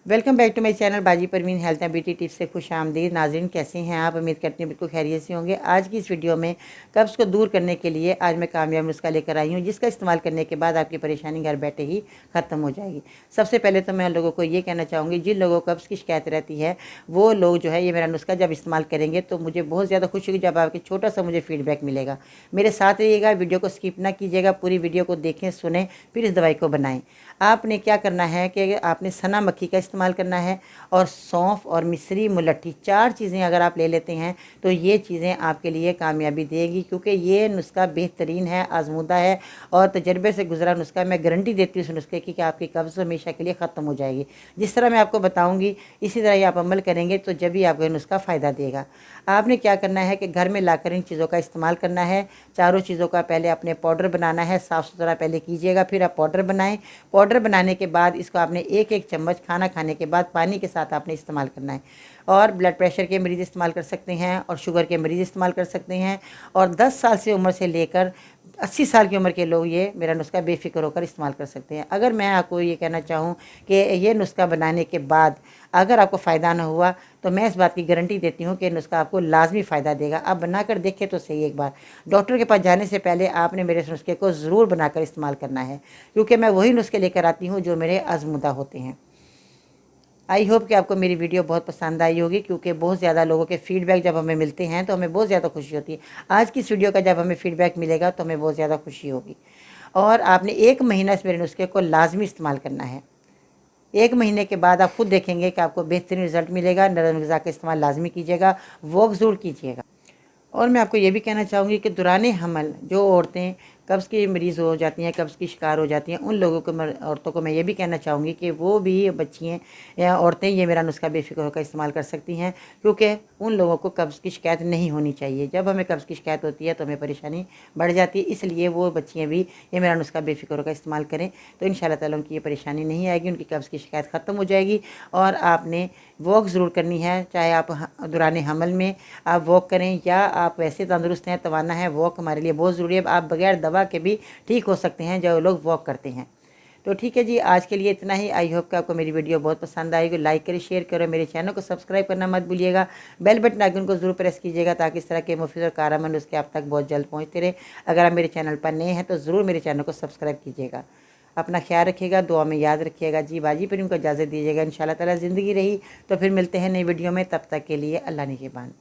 Welcome back to my channel बाजी Parveen health and beauty tips से खुश आमदीद। नाज़रीन, कैसे हैं आप? उम्मीद करती हूँ बिल्कुल खैरियत से होंगे। आज की इस वीडियो में कब्ज़ को दूर करने के लिए आज मैं कामयाब नुस्खा लेकर आई हूँ, जिसका इस्तेमाल करने के बाद आपकी परेशानी घर बैठे ही ख़त्म हो जाएगी। सबसे पहले तो मैं लोगों को ये कहना चाहूँगी, जिन लोगों को कब्ज़ की शिकायत रहती है वो लोग जो है ये मेरा नुस्खा जब इस्तेमाल करेंगे तो मुझे बहुत ज़्यादा खुशी होगी जब आपके छोटा सा मुझे फीडबैक मिलेगा। मेरे साथ रहिएगा, वीडियो को स्किप ना कीजिएगा, पूरी वीडियो को देखें, सुने, फिर इस दवाई को बनाएं। आपने क्या करना है कि आपने सना मक्खी का इस्तेमाल करना है और सौंफ और मिश्री मुलट्ठी, 4 चीज़ें अगर आप ले लेते हैं तो ये चीज़ें आपके लिए कामयाबी देगी, क्योंकि ये नुस्खा बेहतरीन है, आजमूदा है और तजर्बे से गुजरा नुस्खा। मैं गारंटी देती हूँ इस नुस्खे की कि आपकी कब्ज़ हमेशा के लिए ख़त्म हो जाएगी। जिस तरह मैं आपको बताऊँगी इसी तरह ही आप अमल करेंगे तो जब भी आपको ये नुस्खा फ़ायदा देगा। आपने क्या करना है कि घर में लाकर इन चीज़ों का इस्तेमाल करना है। चारों चीज़ों का पहले अपने पाउडर बनाना है, साफ़ सुथरा पहले कीजिएगा, फिर आप पाउडर बनाएं। पाउडर बनाने के बाद इसको आपने एक एक चम्मच खाना खाने के बाद पानी के साथ आपने इस्तेमाल करना है। और ब्लड प्रेशर के मरीज़ इस्तेमाल कर सकते हैं और शुगर के मरीज़ इस्तेमाल कर सकते हैं और 10 साल से उम्र से लेकर 80 साल की उम्र के लोग ये मेरा नुस्खा बेफिक्र होकर इस्तेमाल कर सकते हैं। अगर मैं आपको ये कहना चाहूँ कि ये नुस्खा बनाने के बाद अगर आपको फ़ायदा ना हुआ तो मैं इस बात की गारंटी देती हूँ कि नुस्खा आपको लाजमी फ़ायदा देगा। आप बनाकर देखें तो सही एक बार। डॉक्टर के पास जाने से पहले आपने मेरे इस नुस्खे को ज़रूर बनाकर इस्तेमाल करना है, क्योंकि मैं वही नुस्खे लेकर आती हूँ जो मेरे आजमूदा होते हैं। आई होप कि आपको मेरी वीडियो बहुत पसंद आई होगी, क्योंकि बहुत ज़्यादा लोगों के फीडबैक जब हमें मिलते हैं तो हमें बहुत ज़्यादा खुशी होती है। आज की इस वीडियो का जब हमें फीडबैक मिलेगा तो हमें बहुत ज़्यादा खुशी होगी। और आपने 1 महीना इस मेरे नुस्खे को लाजमी इस्तेमाल करना है। 1 महीने के बाद आप खुद देखेंगे कि आपको बेहतरीन रिजल्ट मिलेगा। नरम ग़िज़ा का इस्तेमाल लाजमी कीजिएगा, वॉक ज़रूर कीजिएगा। और मैं आपको ये भी कहना चाहूँगी कि दौरान हमल जो औरतें कब्ज़ की मरीज़ हो जाती हैं, कब्ज़ की शिकार हो जाती हैं, उन लोगों को औरतों को मैं ये भी कहना चाहूँगी कि वो भी बच्चियाँ या औरतें ये मेरा नुस्खा बेफिक्र होकर इस्तेमाल कर सकती हैं, क्योंकि उन लोगों को कब्ज़ की शिकायत नहीं होनी चाहिए। जब हमें कब्ज़ की शिकायत होती है तो हमें परेशानी बढ़ जाती है, इसलिए वो बच्चियाँ भी ये मेरा नुस्खा बेफिक्र होकर इस्तेमाल करें तो इंशाअल्लाह ताला उनकी ये परेशानी नहीं आएगी, उनकी कब्ज़ की शिकायत ख़त्म हो जाएगी। और आपने वॉक ज़रूर करनी है, चाहे आप दौरान हमल में आप वॉक करें या आप वैसे तंदुरुस्त हैं, तवाना है, वॉक हमारे लिए बहुत ज़रूरी है। आप बगैर दवा के भी ठीक हो सकते हैं जो लोग वॉक करते हैं। तो ठीक है जी, आज के लिए इतना ही। आई होप कि आपको मेरी वीडियो बहुत पसंद आएगी। लाइक करें, शेयर करें, मेरे चैनल को सब्सक्राइब करना मत भूलिएगा। बेल बटन आइकन को ज़रूर प्रेस कीजिएगा ताकि इस तरह के मुफीद और कारगर उसके आप तक बहुत जल्द पहुँचते रहे। अगर आप मेरे चैनल पर नए हैं तो ज़रूर मेरे चैनल को सब्सक्राइब कीजिएगा। अपना ख्याल रखिएगा, दुआ में याद रखिएगा। जी बाजी पर उनको इजाज़त दीजिएगा। इंशाअल्लाह ताला ज़िंदगी रही तो फिर मिलते हैं नई वीडियो में। तब तक के लिए अल्लाह निगहबान।